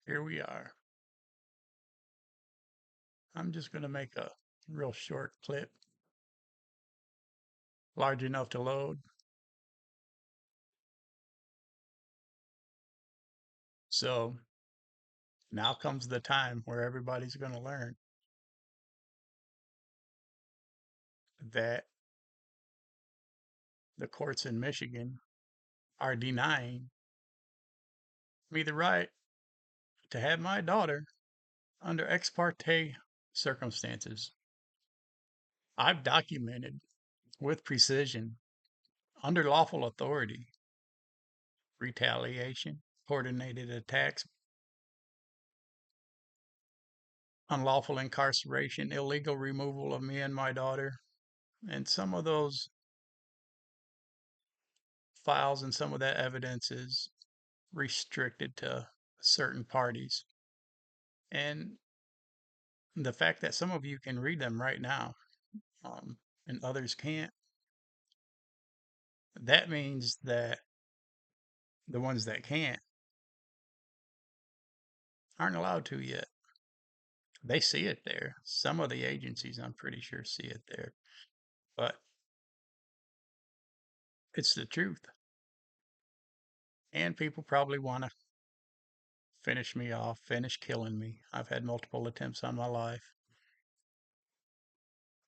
Here we are. I'm just going to make a real short clip, large enough to load. So now comes the time where everybody's going to learn that the courts in Michigan are denying me the right to have my daughter under ex parte circumstances. I've documented with precision, under lawful authority, retaliation, coordinated attacks, unlawful incarceration, illegal removal of me and my daughter. And some of those files and some of that evidence is restricted to certain parties. And the fact that some of you can read them right now, and others can't, that means that the ones that can't aren't allowed to yet. They see it there. Some of the agencies, I'm pretty sure, see it there. But it's the truth. And people probably want to finish me off, finish killing me. I've had multiple attempts on my life.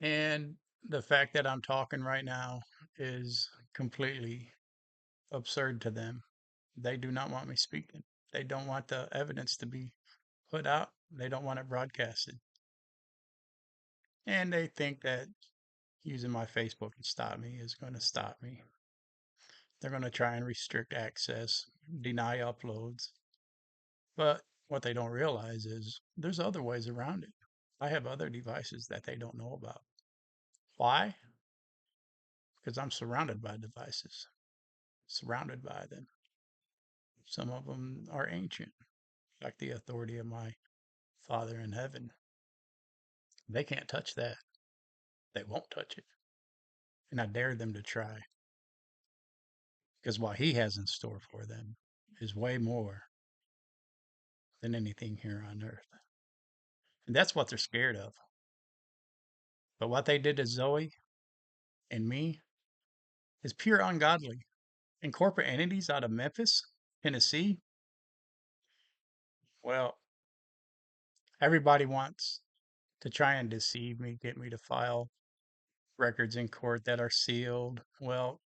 And the fact that I'm talking right now is completely absurd to them. They do not want me speaking. They don't want the evidence to be put out. They don't want it broadcasted. And they think that using my Facebook to stop me is going to stop me. They're going to try and restrict access, deny uploads. But what they don't realize is there's other ways around it. I have other devices that they don't know about. Why? Because I'm surrounded by devices, surrounded by them. Some of them are ancient, like the authority of my Father in heaven. They can't touch that. They won't touch it. And I dare them to try. Because what he has in store for them is way more than anything here on earth. And that's what they're scared of. But what they did to Zoe and me is pure ungodly. And corporate entities out of Memphis, Tennessee, well, everybody wants to try and deceive me, get me to file records in court that are sealed. Well,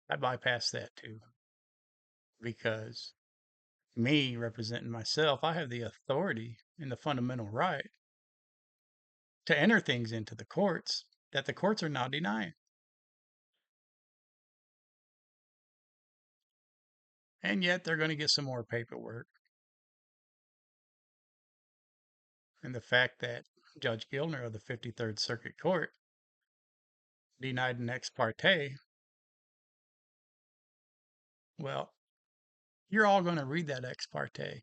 I bypass that too because me representing myself, I have the authority and the fundamental right to enter things into the courts that the courts are now denying. And yet they're going to get some more paperwork. And the fact that Judge Gilner of the 53rd Circuit Court denied an ex parte, well, you're all going to read that ex parte.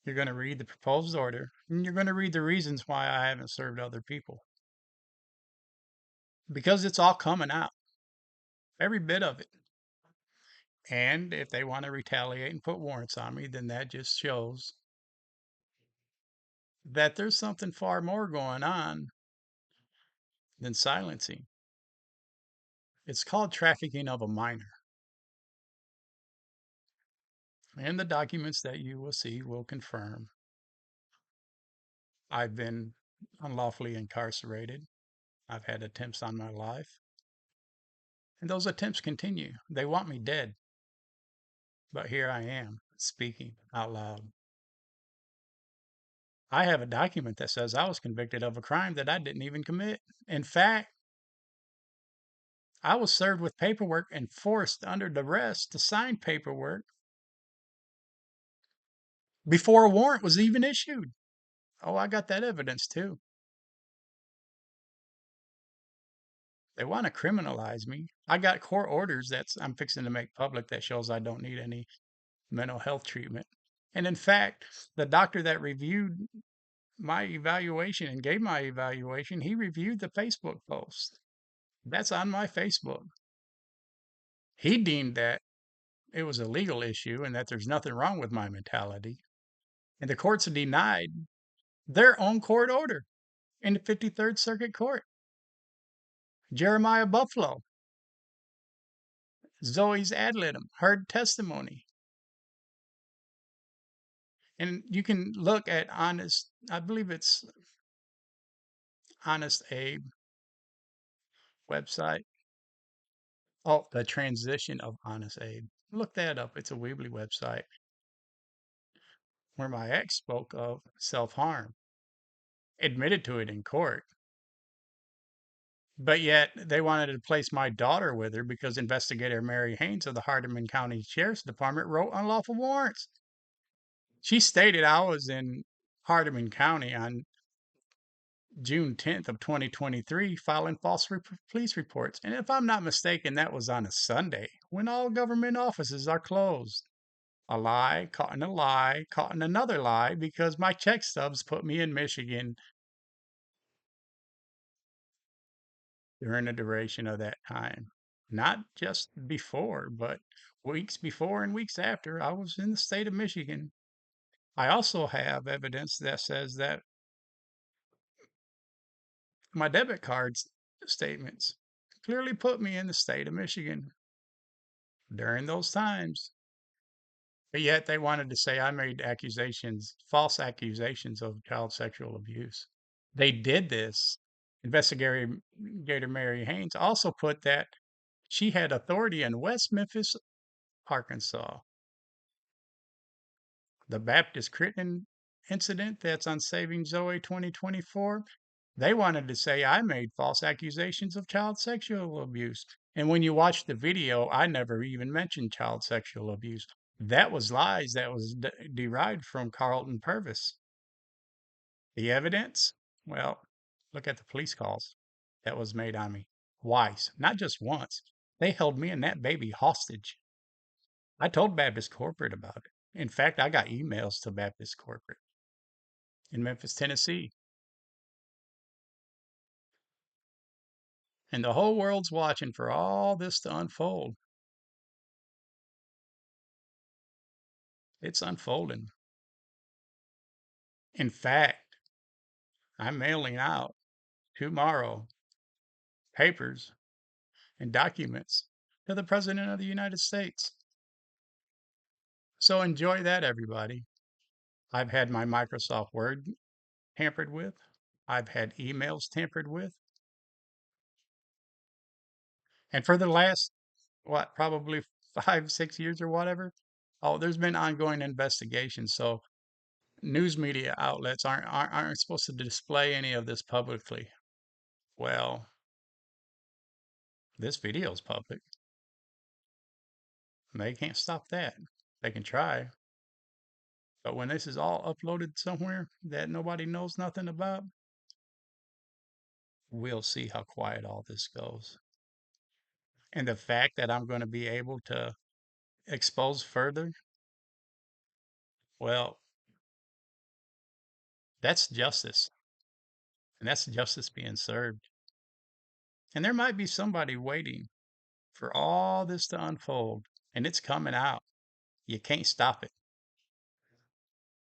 You're going to read the proposed order, and you're going to read the reasons why I haven't served other people. Because it's all coming out, every bit of it. And if they want to retaliate and put warrants on me, then that just shows that there's something far more going on than silencing. It's called trafficking of a minor. And the documents that you will see will confirm I've been unlawfully incarcerated. I've had attempts on my life. And those attempts continue. They want me dead. But here I am, speaking out loud. I have a document that says I was convicted of a crime that I didn't even commit. In fact, I was served with paperwork and forced under duress to sign paperwork before a warrant was even issued. Oh, I got that evidence too. They want to criminalize me. I got court orders that I'm fixing to make public that shows I don't need any mental health treatment. And in fact, the doctor that reviewed my evaluation and gave my evaluation, he reviewed the Facebook post. That's on my Facebook. He deemed that it was a legal issue and that there's nothing wrong with my mentality. And the courts denied their own court order in the 53rd Circuit Court. Jeremiah Buffalo, Zoe's ad litem, heard testimony. And you can look at Honest, I believe it's Honest Abe website. Oh, the transition of Honest Abe. Look that up. It's a Weebly website where my ex spoke of self-harm, admitted to it in court. But yet they wanted to place my daughter with her because investigator Mary Haynes of the Hardeman County Sheriff's Department wrote unlawful warrants. She stated I was in Hardeman County on June 10th of 2023 filing false police reports. And if I'm not mistaken, that was on a Sunday when all government offices are closed. A lie, caught in a lie, caught in another lie because my check stubs put me in Michigan during the duration of that time. Not just before, but weeks before and weeks after, I was in the state of Michigan. I also have evidence that says that my debit card statements clearly put me in the state of Michigan during those times. But yet they wanted to say I made accusations, false accusations of child sexual abuse. They did this. Investigator Mary Haynes also put that she had authority in West Memphis, Arkansas. The Baptist Crittenden incident that's on Saving Zoe 2024, they wanted to say I made false accusations of child sexual abuse. And when you watch the video, I never even mentioned child sexual abuse. That was lies that was derived from Carlton Purvis. The evidence? Well, look at the police calls that was made on me. Twice, not just once. They held me and that baby hostage. I told Baptist Corporate about it. In fact, I got emails to Baptist Corporate in Memphis, Tennessee. And the whole world's watching for all this to unfold. It's unfolding. In fact, I'm mailing out tomorrow papers and documents to the President of the United States. So enjoy that, everybody. I've had my Microsoft Word tampered with. I've had emails tampered with. And for the last, what, probably 5, 6 years or whatever, oh, there's been ongoing investigations. So news media outlets aren't supposed to display any of this publicly. Well, this video is public. They can't stop that. They can try. But when this is all uploaded somewhere that nobody knows nothing about, we'll see how quiet all this goes. And the fact that I'm going to be able to expose further, well, that's justice. And that's justice being served. And there might be somebody waiting for all this to unfold, and it's coming out. You can't stop it.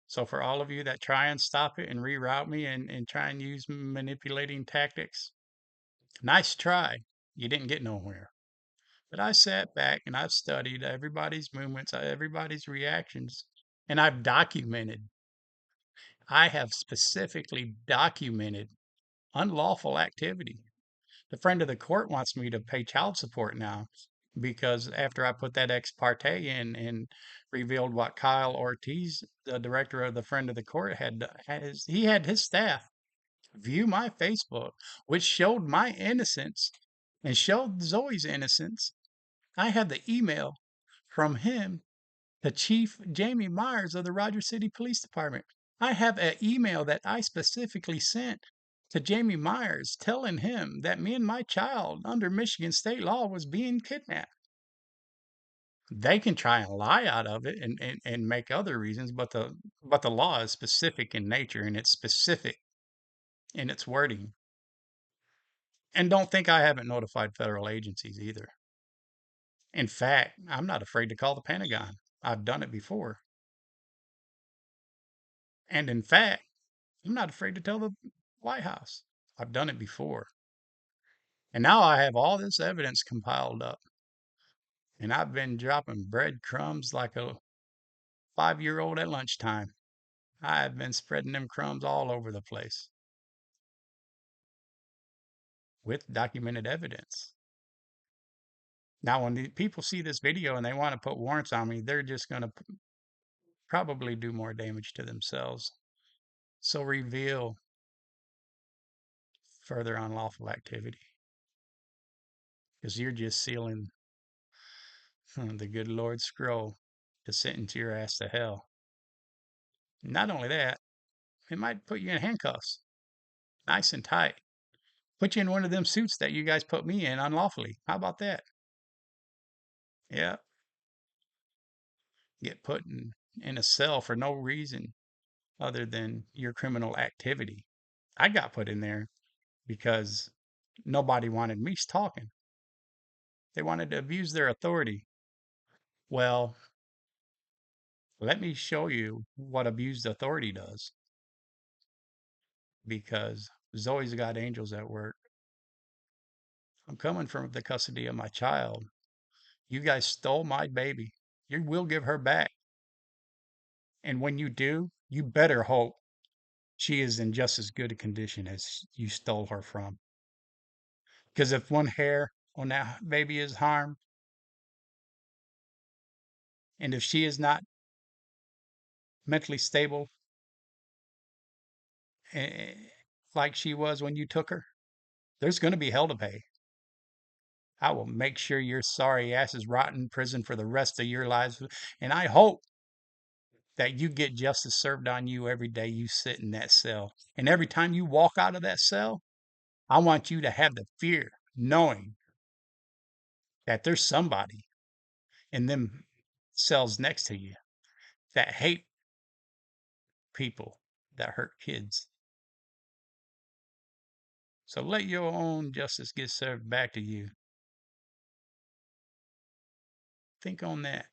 So, for all of you that try and stop it and reroute me and try and use manipulating tactics, nice try. You didn't get nowhere. But I sat back and I've studied everybody's movements, everybody's reactions, and I've documented. I have specifically documented unlawful activity. The friend of the court wants me to pay child support now because after I put that ex parte in and revealed what Kyle Ortiz, the director of the friend of the court, he had his staff view my Facebook, which showed my innocence and showed Zoe's innocence. I had the email from him to Chief Jamie Myers of the Rogers City Police Department. I have an email that I specifically sent to Jamie Myers telling him that me and my child under Michigan state law was being kidnapped. They can try and lie out of it and make other reasons, but the law is specific in nature and it's specific in its wording. And don't think I haven't notified federal agencies either. In fact, I'm not afraid to call the Pentagon. I've done it before. And in fact, I'm not afraid to tell the White House. I've done it before. And now I have all this evidence compiled up. And I've been dropping breadcrumbs like a 5-year old at lunchtime. I have been spreading them crumbs all over the place with documented evidence. Now, when the people see this video and they want to put warrants on me, they're just going to probably do more damage to themselves. So reveal further unlawful activity because you're just sealing the good Lord's scroll to sentence your ass to hell. Not only that, it might put you in handcuffs, nice and tight. Put you in one of them suits that you guys put me in unlawfully. How about that? Yeah, get put in a cell for no reason other than your criminal activity. I got put in there because nobody wanted me talking. They wanted to abuse their authority. Well, let me show you what abused authority does because Zoe's got angels at work. I'm coming from the custody of my child. You guys stole my baby. You will give her back. And when you do, you better hope she is in just as good a condition as you stole her from. Because if one hair on that baby is harmed, and if she is not mentally stable eh, like she was when you took her, there's going to be hell to pay. I will make sure your sorry asses rot in prison for the rest of your lives. And I hope that you get justice served on you every day you sit in that cell. And every time you walk out of that cell, I want you to have the fear knowing that there's somebody in them cells next to you that hate people that hurt kids. So let your own justice get served back to you. Think on that.